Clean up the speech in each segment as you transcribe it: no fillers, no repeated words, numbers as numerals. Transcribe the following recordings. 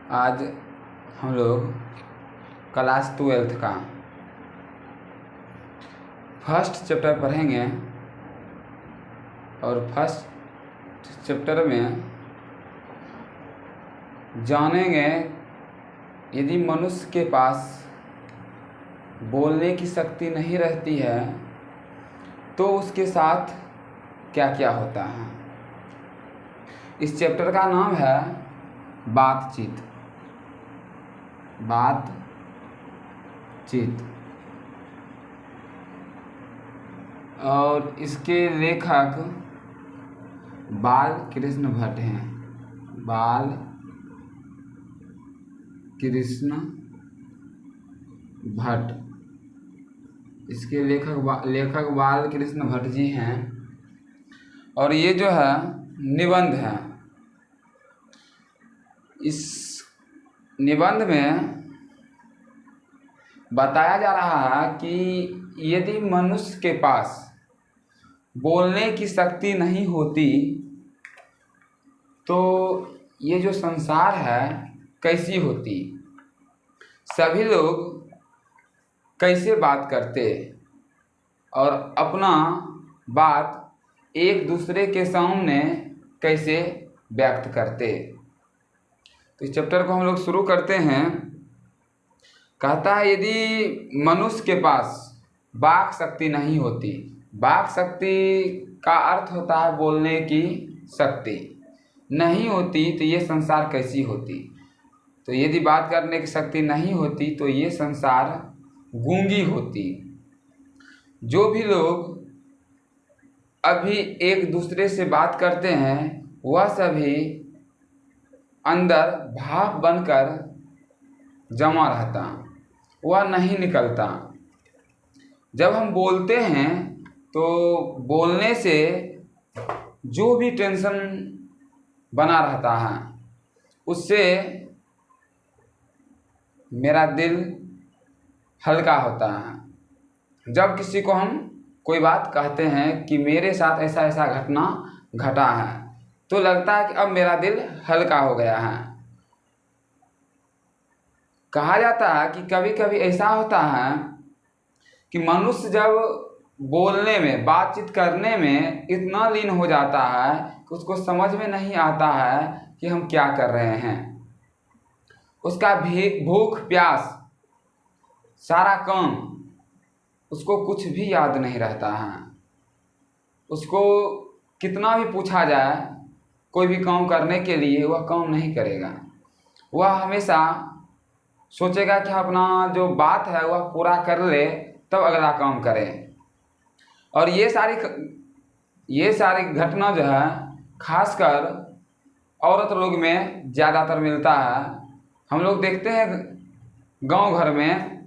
आज हम लोग क्लास 12th का फर्स्ट चैप्टर पढ़ेंगे और फर्स्ट चैप्टर में जानेंगे यदि मनुष्य के पास बोलने की शक्ति नहीं रहती है तो उसके साथ क्या क्या होता है। इस चैप्टर का नाम है बातचीत। और इसके लेखक बाल कृष्ण भट्ट हैं। बाल कृष्ण भट्ट इसके लेखक बाल कृष्ण भट्ट जी हैं। और ये जो है निबंध है। इस निबंध में बताया जा रहा है कि यदि मनुष्य के पास बोलने की शक्ति नहीं होती तो ये जो संसार है कैसी होती, सभी लोग कैसे बात करते और अपना बात एक दूसरे के सामने कैसे व्यक्त करते। तो इस चैप्टर को हम लोग शुरू करते हैं। कहता है यदि मनुष्य के पास वाक शक्ति नहीं होती, वाक शक्ति का अर्थ होता है बोलने की शक्ति नहीं होती तो ये संसार कैसी होती। तो यदि बात करने की शक्ति नहीं होती तो ये संसार गूंगी होती। जो भी लोग अभी एक दूसरे से बात करते हैं वह सभी अंदर भाप बनकर जमा रहता, वह नहीं निकलता। जब हम बोलते हैं तो बोलने से जो भी टेंशन बना रहता है उससे मेरा दिल हल्का होता है। जब किसी को हम कोई बात कहते हैं कि मेरे साथ ऐसा ऐसा घटना घटा है तो लगता है कि अब मेरा दिल हल्का हो गया है। कहा जाता है कि कभी कभी ऐसा होता है कि मनुष्य जब बोलने में बातचीत करने में इतना लीन हो जाता है कि उसको समझ में नहीं आता है कि हम क्या कर रहे हैं। उसका भूख प्यास सारा काम उसको कुछ भी याद नहीं रहता है। उसको कितना भी पूछा जाए कोई भी काम करने के लिए वह काम नहीं करेगा। वह हमेशा सोचेगा कि अपना जो बात है वह पूरा कर ले तब अगला काम करें। और ये सारी घटना जो है खासकर औरत लोग में ज़्यादातर मिलता है। हम लोग देखते हैं गांव घर में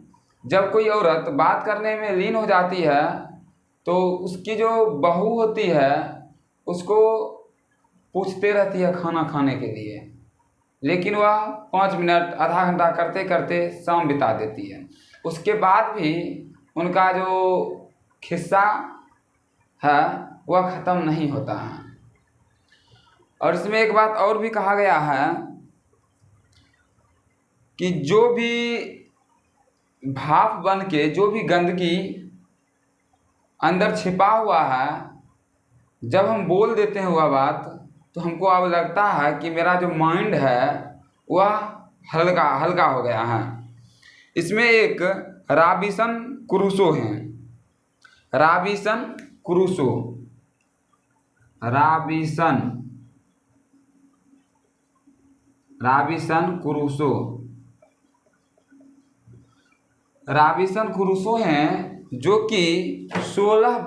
जब कोई औरत बात करने में लीन हो जाती है तो उसकी जो बहू होती है उसको पूछते रहती है खाना खाने के लिए, लेकिन वह 5 मिनट आधा घंटा करते करते शाम बिता देती है। उसके बाद भी उनका जो खिस्सा है वह ख़त्म नहीं होता है। और इसमें एक बात और भी कहा गया है कि जो भी भाप बन के जो भी गंदगी अंदर छिपा हुआ है जब हम बोल देते हैं वह बात तो हमको अब लगता है कि मेरा जो माइंड है वह हल्का हो गया है। इसमें एक रॉबिन्सन क्रूसो हैं। रॉबिन्सन क्रूसो हैं जो कि 16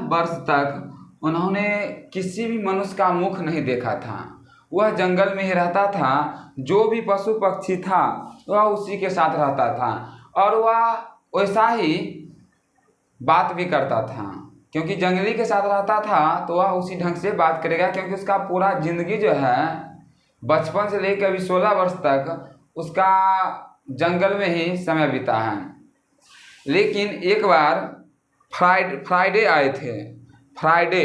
वर्ष तक उन्होंने किसी भी मनुष्य का मुख नहीं देखा था। वह जंगल में ही रहता था। जो भी पशु पक्षी था वह उसी के साथ रहता था और वह वैसा ही बात भी करता था क्योंकि जंगली के साथ रहता था तो वह उसी ढंग से बात करेगा क्योंकि उसका पूरा ज़िंदगी जो है बचपन से लेकर अभी 16 वर्ष तक उसका जंगल में ही समय बीता है। लेकिन एक बार फ्राइडे आए थे। फ्राइडे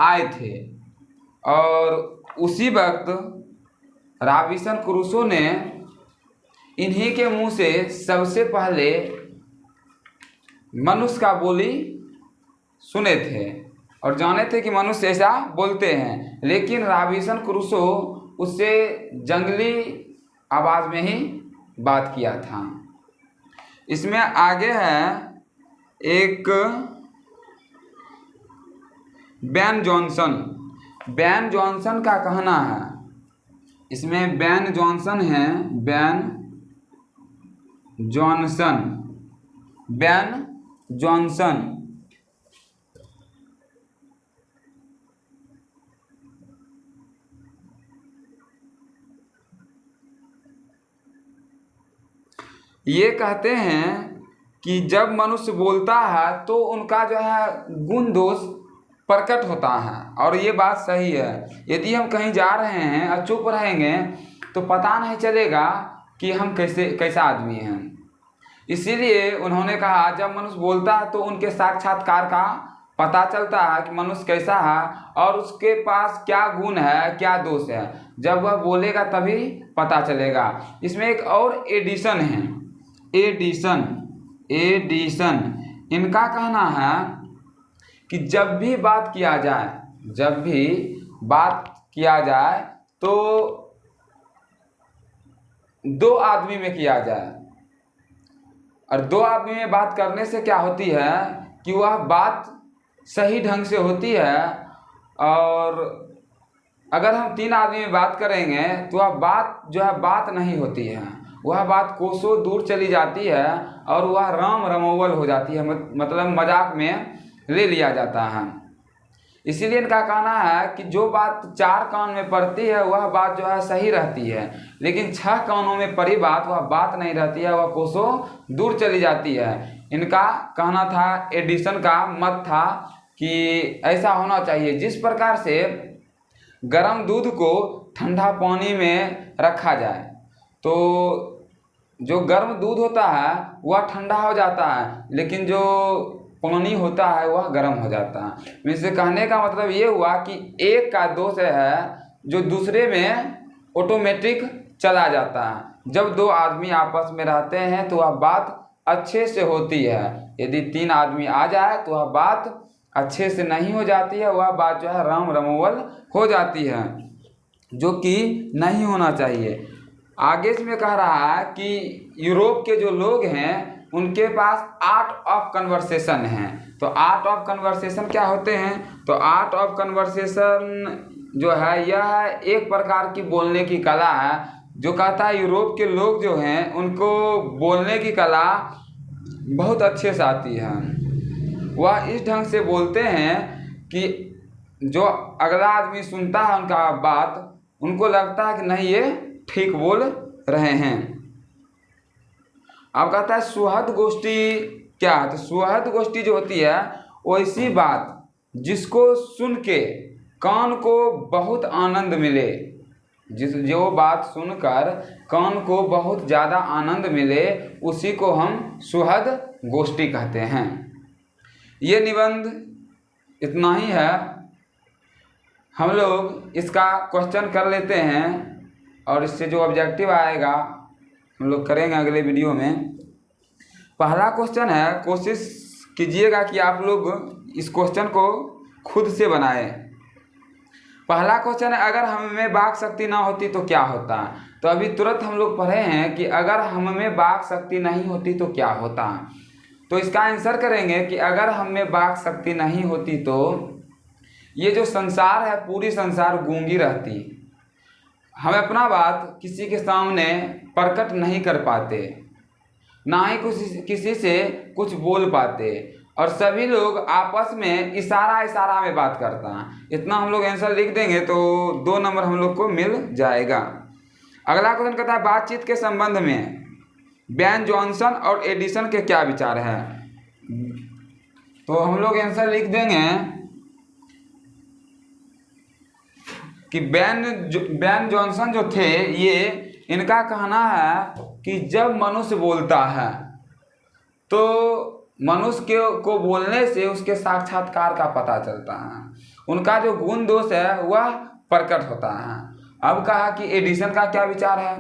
आए थे और उसी वक्त रॉबिन्सन क्रूसो ने इन्हीं के मुंह से सबसे पहले मनुष्य का बोली सुने थे और जाने थे कि मनुष्य ऐसा बोलते हैं, लेकिन रॉबिन्सन क्रूसो उससे जंगली आवाज़ में ही बात किया था। इसमें आगे है एक बेन जॉनसन। बेन जॉनसन का कहना है, इसमें बेन जॉनसन है, बेन जॉनसन ये कहते हैं कि जब मनुष्य बोलता है तो उनका जो है गुण दोष प्रकट होता है, और ये बात सही है। यदि हम कहीं जा रहे हैं और चुप रहेंगे तो पता नहीं चलेगा कि हम कैसा आदमी हैं। इसीलिए उन्होंने कहा जब मनुष्य बोलता है तो उनके साक्षात्कार का पता चलता है कि मनुष्य कैसा है और उसके पास क्या गुण है, क्या दोष है। जब वह बोलेगा तभी पता चलेगा। इसमें एक और एडिसन है, एडिसन इनका कहना है कि जब भी बात किया जाए तो दो आदमी में किया जाए, और दो आदमी में बात करने से क्या होती है कि वह बात सही ढंग से होती है, और अगर हम तीन आदमी में बात करेंगे तो वह बात जो है बात नहीं होती है, वह बात कोसों दूर चली जाती है और वह राम रमोवल हो जाती है, मतलब मजाक में ले लिया जाता है। इसीलिए इनका कहना है कि जो बात 4 कान में पड़ती है वह बात जो है सही रहती है, लेकिन 6 कानों में पड़ी बात वह बात नहीं रहती है, वह कोसों दूर चली जाती है। इनका कहना था, एडिसन का मत था कि ऐसा होना चाहिए जिस प्रकार से गर्म दूध को ठंडा पानी में रखा जाए तो जो गर्म दूध होता है वह ठंडा हो जाता है, लेकिन जो पानी होता है वह गर्म हो जाता है। वैसे कहने का मतलब ये हुआ कि एक का दोष है जो दूसरे में ऑटोमेटिक चला जाता है। जब 2 आदमी आपस में रहते हैं तो वह बात अच्छे से होती है, यदि 3 आदमी आ जाए तो वह बात अच्छे से नहीं हो जाती है, वह बात जो है राम रमोवल हो जाती है, जो कि नहीं होना चाहिए। आगे इसमें कह रहा है कि यूरोप के जो लोग हैं उनके पास आर्ट ऑफ कन्वर्सेशन है। तो आर्ट ऑफ कन्वर्सेशन क्या होते हैं? तो आर्ट ऑफ कन्वर्सेशन जो है यह एक प्रकार की बोलने की कला है, जो कहता है यूरोप के लोग जो हैं उनको बोलने की कला बहुत अच्छे से आती है। वह इस ढंग से बोलते हैं कि जो अगला आदमी सुनता है उनका बात, उनको लगता है कि नहीं ये ठीक बोल रहे हैं। अब कहता है सुहद गोष्ठी क्या है? तो सुहद गोष्ठी जो होती है वो ऐसी बात जिसको सुन के कान को बहुत आनंद मिले, जो बात सुनकर कान को बहुत ज़्यादा आनंद मिले, उसी को हम सुहद गोष्ठी कहते हैं। ये निबंध इतना ही है। हम लोग इसका क्वेश्चन कर लेते हैं और इससे जो ऑब्जेक्टिव आएगा हम लोग करेंगे अगले वीडियो में। पहला क्वेश्चन है, कोशिश कीजिएगा कि आप लोग इस क्वेश्चन को खुद से बनाएं। पहला क्वेश्चन है, अगर हम में वाक शक्ति ना होती तो क्या होता? तो अभी तुरंत हम लोग पढ़े हैं कि अगर हम में वाक शक्ति नहीं होती तो क्या होता। तो इसका आंसर करेंगे कि अगर हम में वाक शक्ति नहीं होती तो ये जो संसार है पूरी संसार गूंगी रहती, हम अपना बात किसी के सामने प्रकट नहीं कर पाते, ना ही किसी से कुछ बोल पाते, और सभी लोग आपस में इशारा में बात करता है। इतना हम लोग आंसर लिख देंगे तो 2 नंबर हम लोग को मिल जाएगा। अगला क्वेश्चन कहता है बातचीत के संबंध में बेन जॉनसन और एडिसन के क्या विचार है? तो हम लोग आंसर लिख देंगे कि बेन जॉनसन जो थे ये, इनका कहना है कि जब मनुष्य बोलता है तो मनुष्य को बोलने से उसके साक्षात्कार का पता चलता है। उनका जो गुण दोष है वह प्रकट होता है। अब कहा कि एडिसन का क्या विचार है,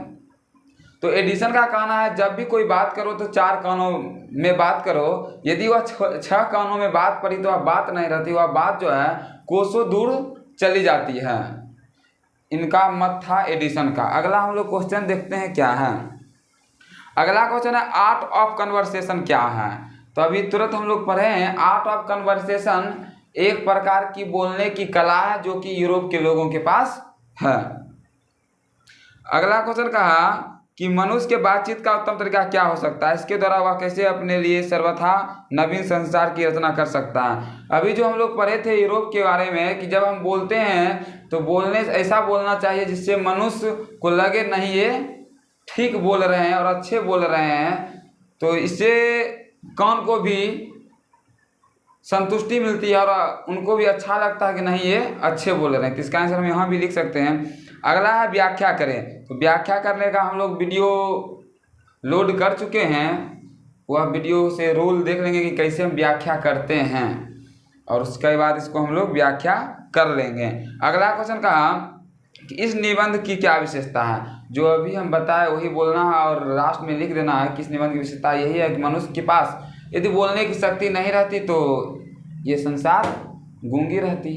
तो एडिसन का कहना है जब भी कोई बात करो तो 4 कानों में बात करो, यदि वह 6 कानों में बात पड़ी तो वह बात नहीं रहती, वह बात जो है कोसों दूर चली जाती है। इनका मत था एडिसन का। अगला हम लोग क्वेश्चन देखते हैं क्या है। अगला क्वेश्चन है आर्ट ऑफ कन्वर्सेशन क्या है। तो अभी तुरंत हम लोग पढ़े हैं आर्ट ऑफ कन्वर्सेशन एक प्रकार की बोलने की कला है जो कि यूरोप के लोगों के पास है। अगला क्वेश्चन कहा कि मनुष्य के बातचीत का उत्तम तरीका क्या हो सकता है, इसके द्वारा वह कैसे अपने लिए सर्वथा नवीन संसार की रचना कर सकता है। अभी जो हम लोग पढ़े थे यूरोप के बारे में कि जब हम बोलते हैं तो बोलने ऐसा बोलना चाहिए जिससे मनुष्य को लगे नहीं ये ठीक बोल रहे हैं और अच्छे बोल रहे हैं, तो इससे कान को भी संतुष्टि मिलती है और उनको भी अच्छा लगता है कि नहीं ये अच्छे बोल रहे हैं। तो इसका आंसर हम यहाँ भी लिख सकते हैं। अगला है व्याख्या करें। तो व्याख्या करने का हम लोग वीडियो लोड कर चुके हैं, वह वीडियो से रूल देख लेंगे कि कैसे हम व्याख्या करते हैं और उसके बाद इसको हम लोग व्याख्या कर लेंगे। अगला क्वेश्चन कहा कि इस निबंध की क्या विशेषता है। जो अभी हम बताए वही बोलना है और लास्ट में लिख देना है कि इस निबंध की विशेषता यही है कि मनुष्य के पास यदि बोलने की शक्ति नहीं रहती तो ये संसार गूंगी रहती।